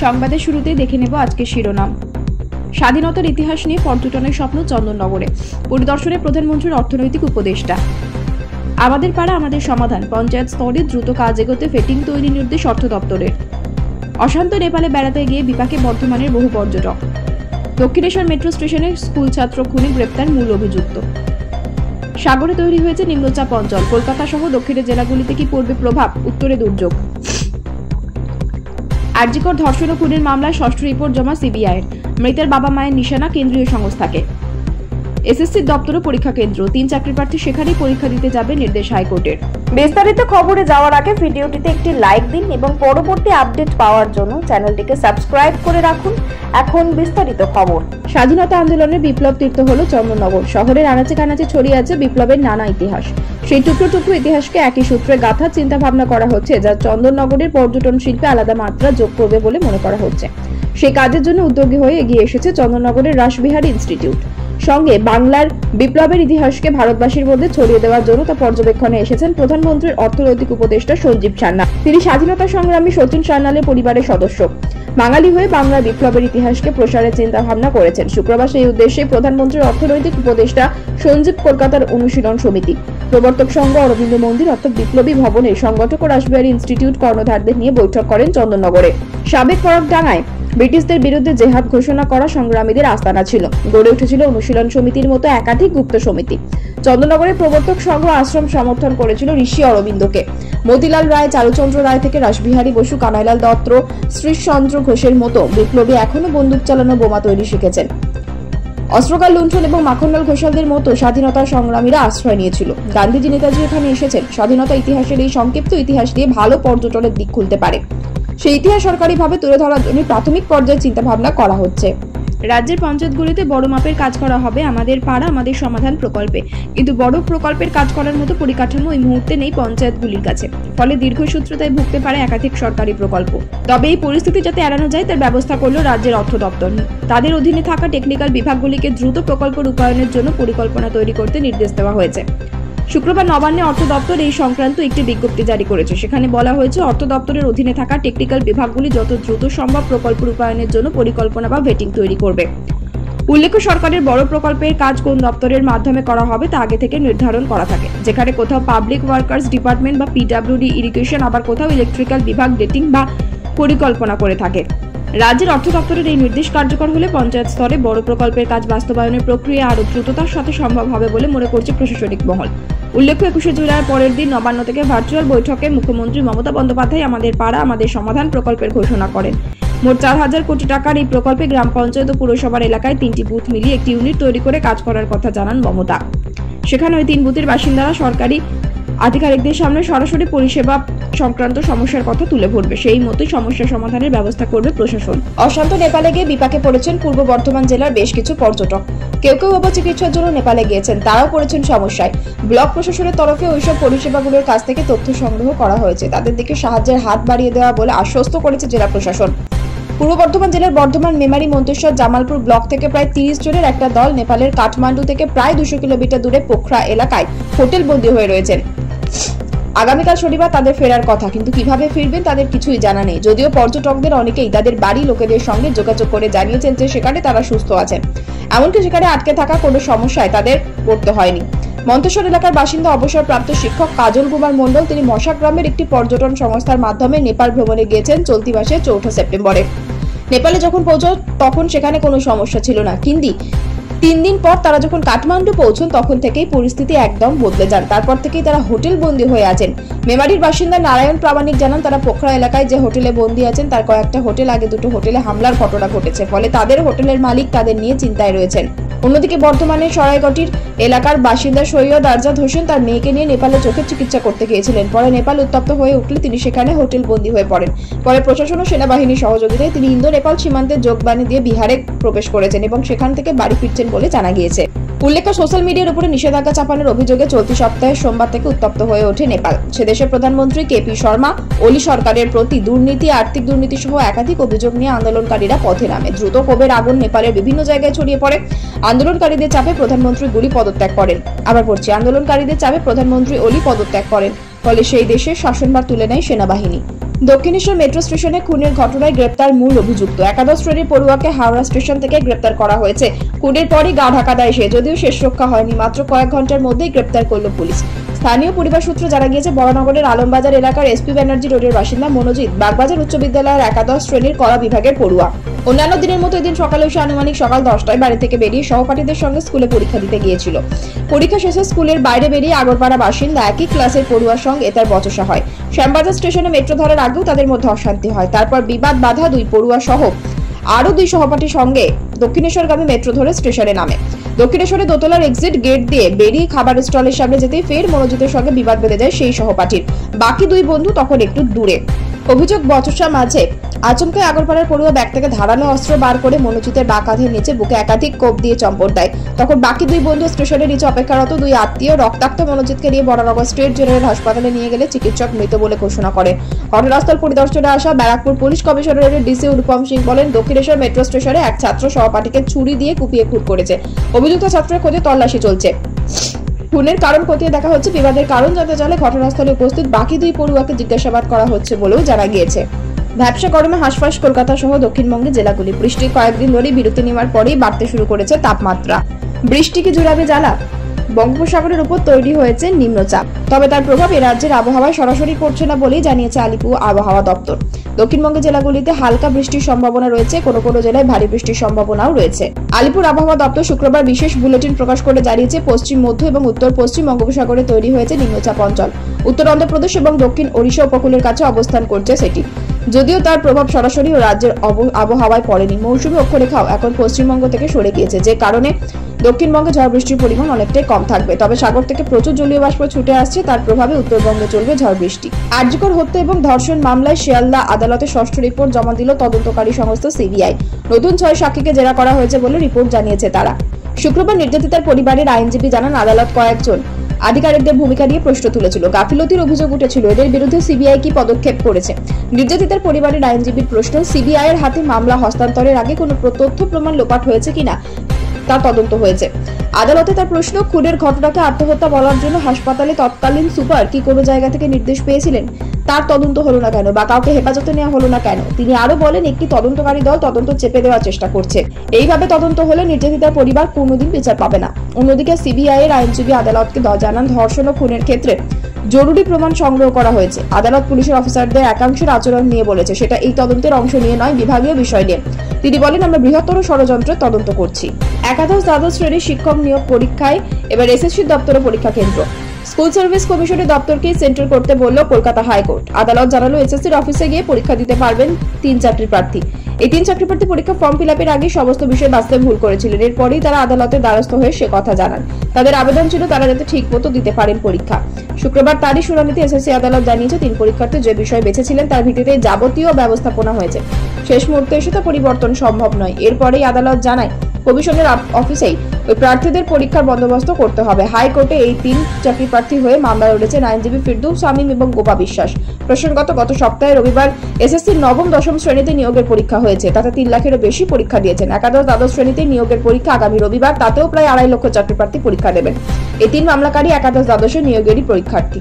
সংবাদের শুরুতেই দেখে নেব আজকের শিরোনাম। স্বাধীনতার ইতিহাস নিয়ে পর্যটনের স্বপ্ন চন্দননগরে, পরিদর্শনে প্রধানমন্ত্রীর অর্থনৈতিক উপদেষ্টা। আমাদের পাড়া আমাদের সমাধান, পঞ্চায়েত স্তরে দ্রুত কাজ এগোতে ভেটিং তৈরি নির্দেশ অর্থ দপ্তরের। অশান্ত নেপালে বেড়াতে গিয়ে বিপাকে বর্ধমানের বহু পর্যটক। দক্ষিণেশ্বর মেট্রো স্টেশনে স্কুল ছাত্র খুনে গ্রেপ্তার মূল অভিযুক্ত। সাগরে তৈরি হয়েছে নিম্নচাপ অঞ্চল, কলকাতা সহ দক্ষিণের জেলাগুলিতে কি পড়বে প্রভাব, উত্তরে দুর্যোগ। আরজিকর ধর্ষণ ও খুনের মামলায় ষষ্ঠ রিপোর্ট জমা সিবিআইয়ের, মৃতের বাবা মায়ের নিশানা কেন্দ্রীয় সংস্থাকে। এসএসসির দপ্তরে পরীক্ষা কেন্দ্র, 3 চাকরি প্রার্থী সেখানেই পরীক্ষা দিতে যাবে, নির্দেশ হাইকোর্টের। বিস্তারিত খবরে যাওয়ার আগে ভিডিওটিতে একটি লাইক দিন এবং পরবর্তী আপডেট পাওয়ার জন্য চ্যানেলটিকে সাবস্ক্রাইব করে রাখুন। এখন বিস্তারিত খবর। স্বাধীনতা আন্দোলনের বিপ্লব তীর্থ হলো চন্দননগর। শহরের আনাচে কানাচে ছড়িয়ে আছে বিপ্লবের নানা ইতিহাস। সেই টুকরো টুকরো ইতিহাসকে একই সূত্রে গাঁথা চিন্তা ভাবনা করা হচ্ছে, যা চন্দননগরের পর্যটন শিল্পে আলাদা মাত্রা যোগ করবে বলে মনে করা হচ্ছে। সেই কাজের জন্য উদ্যোগী হয়ে এগিয়ে এসেছে চন্দননগরের রাসবিহারী ইনস্টিটিউট। সঙ্গে বাংলার বিপ্লবের ইতিহাসকে ভারতবাসীর মধ্যে ছড়িয়ে দেওয়ার জন্য তা পর্যবেক্ষণে এসেছেন প্রধানমন্ত্রীর অর্থনৈতিক উপদেষ্টা সঞ্জীব সান্যাল। তিনি স্বাধীনতা সংগ্রামী সচিন সান্যালের পরিবারের সদস্য। বাঙালি হয়ে বাংলার বিপ্লবের ইতিহাসকে প্রসারের চিন্তা ভাবনা করেছেন। শুক্রবার সেই উদ্দেশ্যে প্রধানমন্ত্রীর অর্থনৈতিক উপদেষ্টা সঞ্জীব কলকাতার অনুশীলন সমিতি, প্রবর্তক সংঘ, অরবিন্দ মন্দির অর্থাৎ বিপ্লবী ভবনের সংগঠক ও রাসবিহারী ইনস্টিটিউট কর্ণধারদের নিয়ে বৈঠক করেন চন্দননগরে। সাবেক ফরাকডাঙ্গায় ব্রিটিশদের বিরুদ্ধে জেহাদ ঘোষণা করা সংগ্রামীদের আস্তানা ছিল। গড়ে উঠেছিল অনুশীলন সমিতির মতো একাধিক গুপ্ত সমিতি। চন্দননগরের প্রবর্তক সংঘ আশ্রম সমর্থন করেছিল ঋষি অরবিন্দকে। মতিলাল রায়, চারুচন্দ্র রায় থেকে রাসবিহারী বসু, কানাইলাল দত্ত, শ্রীশচন্দ্র ঘোষের মতো বিপ্লবী এখনো বন্দুক চালানো, বোমা তৈরি শিখেছেন। অস্ত্রকার লুণ্ঠন এবং মাখনলাল ঘোষালদের মতো স্বাধীনতা সংগ্রামীরা আশ্রয় নিয়েছিল। গান্ধীজি, নেতাজি এখানে এসেছেন। স্বাধীনতা ইতিহাসের এই সংক্ষিপ্ত ইতিহাস দিয়ে ভালো পর্যটনের দিক খুলতে পারে। সেই ইতিহাস সরকারিভাবে তুলে ধরার জন্য প্রাথমিক পর্যায়ে চিন্তা ভাবনা করা হচ্ছে। রাজ্যের পঞ্চায়েতগুলিতে বড় মাপের কাজ করা হবে আমাদের পাড়া আমাদের সমাধান প্রকল্পে, কিন্তু বড় প্রকল্পের কাজ করার মতো পরিকাঠামো এই মুহূর্তে নেই পঞ্চায়েতগুলির কাছে। ফলে দীর্ঘসূত্রতায় ভুগতে পারে একাধিক সরকারি প্রকল্প। তবে এই পরিস্থিতি যাতে এড়ানো যায় তার ব্যবস্থা করলো রাজ্যের অর্থ দপ্তর। তাদের অধীনে থাকা টেকনিক্যাল বিভাগগুলিকে দ্রুত প্রকল্প রূপায়ণের জন্য পরিকল্পনা তৈরি করতে নির্দেশ দেওয়া হয়েছে। শুক্রবার নবান্নে অর্থ দপ্তর এই সংক্রান্ত একটি বিজ্ঞপ্তি জারি করেছে। সেখানে বলা হয়েছে, অর্থ দপ্তরের অধীনে থাকা টেকনিক্যাল বিভাগগুলি যত দ্রুত সম্ভব প্রকল্প রূপায়ণের জন্য পরিকল্পনা বা ভেটিং তৈরি করবে। উল্লেখ্য, সরকারের বড় প্রকল্পের কাজ কোন দপ্তরের মাধ্যমে করা হবে তা আগে থেকে নির্ধারণ করা থাকে। যেখানে কোথাও পাবলিক ওয়ার্কার্স ডিপার্টমেন্ট বা পিডব্লিউডি ইরিগেশন, আবার কোথাও ইলেকট্রিক্যাল বিভাগ ডেটিং বা পরিকল্পনা করে থাকে। রাজ্যের অর্থ দপ্তরের এই নির্দেশ কার্যকর হলে পঞ্চায়েত স্তরে বড় প্রকল্পের কাজ বাস্তবায়নের প্রক্রিয়া আরও দ্রুততার সাথে সম্ভব হবে বলে মনে করছে প্রশাসনিক মহল। উল্লেখ্য, 21শে জুলাইয়ের পরের দিন নবান্ন থেকে ভার্চুয়াল বৈঠকে মুখ্যমন্ত্রী মমতা বন্দ্যোপাধ্যায় আমাদের পাড়া আমাদের সমাধান প্রকল্পের ঘোষণা করেন। মোট 4,000 কোটি টাকার এই প্রকল্পে গ্রাম পঞ্চায়েত ও পুরসভার এলাকায় 3টি বুথ মিলিয়ে একটি ইউনিট তৈরি করে কাজ করার কথা জানান মমতা। সেখানে ওই 3 বুথের বাসিন্দারা সরকারি আধিকারিকদের সামনে সরাসরি পরিষেবা সংক্রান্ত সমস্যার কথা তুলে ধরবে। সেই মতোই সমস্যা সমাধানের ব্যবস্থা করবে প্রশাসন। অশান্ত নেপালে গিয়ে বিপাকে পড়েছেন পূর্ব বর্ধমান জেলার বেশ কিছু পর্যটক। কেউ কেউ আবার চিকিৎসার জন্য নেপালে গিয়েছেন, তারাও পড়েছেন সমস্যায়। ব্লক প্রশাসনের তরফে ওইসব পরিষেবাগুলোর কাছ থেকে তথ্য সংগ্রহ করা হয়েছে। তাদের দিকে সাহায্যের হাত বাড়িয়ে দেওয়া বলে আশ্বস্ত করেছে জেলা প্রশাসন। পূর্ব বর্ধমান জেলার বর্ধমান, মেমারি, মন্তেশ্বর, জামালপুর ব্লক থেকে প্রায় 30 জনের একটা দল নেপালের কাঠমান্ডু থেকে প্রায় 200 কিলোমিটার দূরে পোখরা এলাকায় হোটেল বন্দী হয়ে রয়েছেন। আগামীকাল শনিবার তাদের ফেরার কথা, কিন্তু কিভাবে ফিরবেন তাদের কিছুই জানা নেই। যদিও পর্যটকদের অনেকেই তাদের বাড়ি লোকেদের সঙ্গে যোগাযোগ করে জানিয়েছেন যে সেখানে তারা সুস্থ আছেন। এমনকি সেখানে আটকে থাকা কোনো সমস্যায় তাদের পড়তে হয়নি। মন্তেশ্বর এলাকার বাসিন্দা অবসরপ্রাপ্ত শিক্ষক কাজল কুমার মণ্ডল, তিনি মশা গ্রামের একটি পর্যটন সংস্থার মাধ্যমে নেপাল ভ্রমণে গিয়েছেন চলতি মাসের 4 সেপ্টেম্বরে। নেপালে যখন পৌঁছন তখন সেখানে কোনো সমস্যা ছিল না, কিন্তু 3 দিন পর তারা যখন কাঠমান্ডু পৌঁছন তখন থেকেই পরিস্থিতি একদম বদলে যান। তারপর থেকেই তারা হোটেল বন্দী হয়ে আছেন। মেমারির বাসিন্দা নারায়ণ প্রামাণিক জানান, তারা পোখরা এলাকায় যে হোটেলে বন্দী আছেন তার কয়েকটা হোটেল আগে 2টো হোটেলে হামলার ঘটনা ঘটেছে। ফলে তাদের হোটেলের মালিক তাদের নিয়ে চিন্তায় রয়েছেন। অন্যদিকে বর্ধমানের সরাইগটির এলাকার বাসিন্দা সৈয়দ আরজাদ হোসেন তার মেয়েকে নিয়ে নেপালে চোখের চিকিৎসা করতে গিয়েছিলেন। পরে নেপাল উত্তপ্ত হয়ে উঠলে তিনি সেখানে হোটেল বন্দী হয়ে পড়েন। পরে প্রশাসন ও সেনাবাহিনীর সহযোগিতায় তিনি ইন্দো নেপাল সীমান্তে যোগবাণী দিয়ে বিহারে প্রবেশ করেছেন এবং সেখান থেকে বাড়ি ফিরছেন বলে জানা গিয়েছে। উল্লেখ্য, সোশ্যাল মিডিয়ার উপরে নিষেধাজ্ঞা চাপানোর অভিযোগে চলতি সপ্তাহে সোমবার থেকে উত্তপ্ত হয়ে ওঠে নেপাল। সে দেশের প্রধানমন্ত্রী কেপি শর্মা ওলি সরকারের প্রতি দুর্নীতি, আর্থিক দুর্নীতি সহ একাধিক অভিযোগ নিয়ে আন্দোলনকারীরা পথে নামে। দ্রুত ক্ষোভের আগুন নেপালের বিভিন্ন জায়গায় ছড়িয়ে পড়ে। আন্দোলনকারীদের চাপে প্রধানমন্ত্রী গুলি পদত্যাগ করেন। আন্দোলনকারীদের চাপে প্রধানমন্ত্রী ওলি পদত্যাগ করেন। ফলে সেই দেশের শাসনভার তুলে নেয় সেনাবাহিনী। দক্ষিণেশ্বর মেট্রো স্টেশনে খুনের ঘটনায় গ্রেপ্তার মূল অভিযুক্ত। একাদশ শ্রেণীর পড়ুয়াকে হাওড়া স্টেশন থেকে গ্রেপ্তার করা হয়েছে। খুনের পরই গা ঢাকা দেয় সে, যদিও শেষ রক্ষা হয়নি। মাত্র কয়েক ঘন্টার মধ্যেই গ্রেপ্তার করল পুলিশ। স্থানীয় পরিবার সূত্রে জানা গিয়েছে, বড়নগরের আলমবাজার এলাকার এসপি ব্যানার্জি রোডের বাসিন্দা মনোজিৎ বাগবাজার উচ্চ বিদ্যালয়ের একাদশ শ্রেণীর কলা বিভাগের পড়ুয়া। অন্যান্য দিনের মতো এদিন সকালে এসে আনুমানিক সকাল 10টায় বাড়ি থেকে বেরিয়ে সহপাঠীদের সঙ্গে স্কুলে পরীক্ষা দিতে গিয়েছিল। পরীক্ষা শেষে স্কুলের বাইরে বেরিয়ে আগরপাড়া বাসিন্দা একই ক্লাসের পড়ুয়ার সঙ্গে তার বচসা হয়। শ্যামবাজার স্টেশনে মেট্রো ধরার আগেও তাদের মধ্যে অশান্তি হয়। তারপর বিবাদ বাধা দুই পড়ুয়া সহ আরো দুই সহপাঠীর সঙ্গে দক্ষিণেশ্বরগামী মেট্রো ধরে স্টেশনে নামে। দক্ষিণেশ্বরে দোতলার এক্সিট গেট দিয়ে বেরিয়ে খাবার স্টলের সামনে যেতেই ফের মনোজিতের সঙ্গে বিবাদ বেঁধে যায় সেই সহপাঠীর। বাকি দুই বন্ধু তখন একটু দূরে। অভিযোগ, বচসা মাঝে আচমকা আগরপাড়ার পড়ুয়া ব্যাগ থেকে ধারালো অস্ত্র বার করে মনোজিতের বাঁ কাঁধের নিচে বুকে একাধিক কোপ দিয়ে চম্পট দেয়। তখন বাকি দুই বন্ধু স্টেশনের নিচে অপেক্ষারত দুই আত্মীয় রক্তাক্ত মনোজিতকে নিয়ে বড়নগর স্টেট জেনারেল হাসপাতালে নিয়ে গেলে চিকিৎসক মৃত বলে ঘোষণা করে। ঘটনাস্থল পরিদর্শনে আসা ব্যারাকপুর পুলিশ কমিশনারের ডিসি অনুপম সিং বলেন, দক্ষিণেশ্বর মেট্রো স্টেশনে এক ছাত্র সহপাঠীকে ছুরি দিয়ে কুপিয়ে খুন করেছে। অভিযুক্ত ছাত্রের খোঁজে তল্লাশি চলছে। খুনের কারণ খতিয়ে দেখা হচ্ছে। বিবাদের কারণ জানতে চাইলে ঘটনাস্থলে উপস্থিত বাকি দুই পড়ুয়াকে জিজ্ঞাসাবাদ করা হচ্ছে বলেও জানা গিয়েছে। ব্যবসা গরমে হাঁসফাঁস কলকাতা সহ দক্ষিণবঙ্গের জেলাগুলি। বৃষ্টির কয়েকদিন ধরেই বিরতি নেওয়ার পরেই বাড়তে শুরু করেছে তাপমাত্রা। বৃষ্টি কি জুড়াবে জ্বালা? বঙ্গোপসাগরের উপর তৈরি হয়েছে নিম্নচাপ, তবে তার প্রভাব এ রাজ্যের আবহাওয়ায় সরাসরি পড়ছে না বলেই জানিয়েছে আলিপুর আবহাওয়া দপ্তর। দক্ষিণবঙ্গের জেলাগুলিতে হালকা বৃষ্টির সম্ভাবনা রয়েছে, কোনো কোনো জেলায় ভারী বৃষ্টির সম্ভাবনাও রয়েছে। আলিপুর আবহাওয়া দপ্তর শুক্রবার বিশেষ বুলেটিন প্রকাশ করে জানিয়েছে, পশ্চিম মধ্য এবং উত্তর পশ্চিম বঙ্গোপসাগরে তৈরি হয়েছে নিম্নচাপ অঞ্চল। উত্তর অন্ধ্রপ্রদেশ এবং দক্ষিণ ওড়িশা উপকূলের কাছে অবস্থান করছে সেটি। যদিও তার প্রভাব সরাসরি রাজ্যের আবহাওয়ায় পড়েনি, মৌসুমী অক্ষরেখাও এখন পশ্চিমবঙ্গ থেকে সরে গিয়েছে, যে কারণে দক্ষিণবঙ্গে ঝড় বৃষ্টির পরিমাণ অনেকটাই কম থাকবে। তবে সাগর থেকে প্রচুর জলীয় বাষ্প ছুটে আসছে, তার প্রভাবে উত্তরবঙ্গে চলবে ঝড় বৃষ্টি। আরজিকর হত্যা এবং ধর্ষণ মামলায় শিয়ালদা আদালতে ষষ্ঠ রিপোর্ট জমা দিল তদন্তকারী সংস্থা সিবিআই। নতুন 6 সাক্ষীকে জেরা করা হয়েছে বলে রিপোর্ট জানিয়েছে তারা। শুক্রবার নির্যাতিতার পরিবারের আইনজীবী জানান, আদালত কয়েকজন আধিকারিকদের ভূমিকা নিয়ে প্রশ্ন তুলেছিল। গাফিলতির অভিযোগ উঠেছিল। এদের বিরুদ্ধে সিবিআই কি পদক্ষেপ করেছে? নির্যাতিতার পরিবারের আইনজীবীর প্রশ্ন, সিবিআই এর হাতে মামলা হস্তান্তরের আগে কোনো তথ্য প্রমাণ লোপাট হয়েছে কিনা তা তদন্ত হয়েছে। আদালতে তার প্রশ্ন, খুনের ঘটনাকে আত্মহত্যা বলার জন্য হাসপাতালে তৎকালীন সুপার কি কোনো জায়গা থেকে নির্দেশ পেয়েছিলেন? তার তদন্ত হলো না কেন বা কাউকে হেফাজতে নেওয়া হলো না কেন? তিনি আরো বলেন, একটি তদন্তকারী দল তদন্ত চেপে দেওয়ার চেষ্টা করছে। এইভাবে তদন্ত হলে নির্যাতিতার পরিবার কোনোদিন বিচার পাবে না। অন্যদিকে সিবিআই এর আইনজীবী আদালতকে জানান, ধর্ষণ ও খুনের ক্ষেত্রে জরুরি প্রমাণ সংগ্রহ করা হয়েছে। আদালত পুলিশের অফিসারদের একাংশের আচরণ নিয়ে বলেছে, সেটা এই তদন্তের অংশ নিয়ে নয়, বিভাগীয় বিষয় নিয়ে। তিনি বলেন, আমরা বৃহত্তর ষড়যন্ত্রের তদন্ত করছি। একাদশ দ্বাদশ শ্রেণীর শিক্ষক নিয়োগ পরীক্ষায় এবার এসএসসি দপ্তরে পরীক্ষা কেন্দ্র। স্কুল সার্ভিস কমিশনের দপ্তরকেই সেন্টার করতে বলল কলকাতা হাইকোর্ট। আদালত জানালো, এসএসসির অফিসে গিয়ে পরীক্ষা দিতে পারবেন 3 চাকরি প্রার্থী। এই 3 চাকরি প্রার্থী পরীক্ষা ফর্ম ফিল আপের আগে সমস্ত বিষয় বাস্তবে ভুল করেছিলেন। এরপরেই তারা আদালতের দ্বারস্থ হয়ে সে কথা জানান। তাদের আবেদন ছিল তারা যাতে ঠিক মতো দিতে পারেন পরীক্ষা। শুক্রবার তারই শুনানিতে এসএসসি আদালত জানিয়েছে, 3 পরীক্ষার্থী যে বিষয় বেছেছিলেন তার ভিত্তিতে যাবতীয় ব্যবস্থাপনা হয়েছে। শেষ মুহূর্তে এসে তা পরিবর্তন সম্ভব নয়। এরপরেই আদালত জানায়, কমিশনের অফিসেই ওই প্রার্থীদের পরীক্ষার বন্দোবস্ত করতে হবে। হাইকোর্টে এই 3 চাকরি প্রার্থী হয়ে মামলা লড়েছেন আইনজীবী ফিরদৌস শামীম এবং গোপা বিশ্বাস। প্রসঙ্গত, গত সপ্তাহে রবিবার এসএসসির নবম দশম শ্রেণীতে নিয়োগের পরীক্ষা হয়েছে। তাতে 3 লাখেরও বেশি পরীক্ষা দিয়েছেন। একাদশ দ্বাদশ শ্রেণীতে নিয়োগের পরীক্ষা আগামী রবিবার, তাতেও প্রায় 2.5 লক্ষ চাকরি প্রার্থী পরীক্ষা দেবেন। এই 3 মামলাকারী একাদশ দ্বাদশের নিয়োগেরই পরীক্ষার্থী।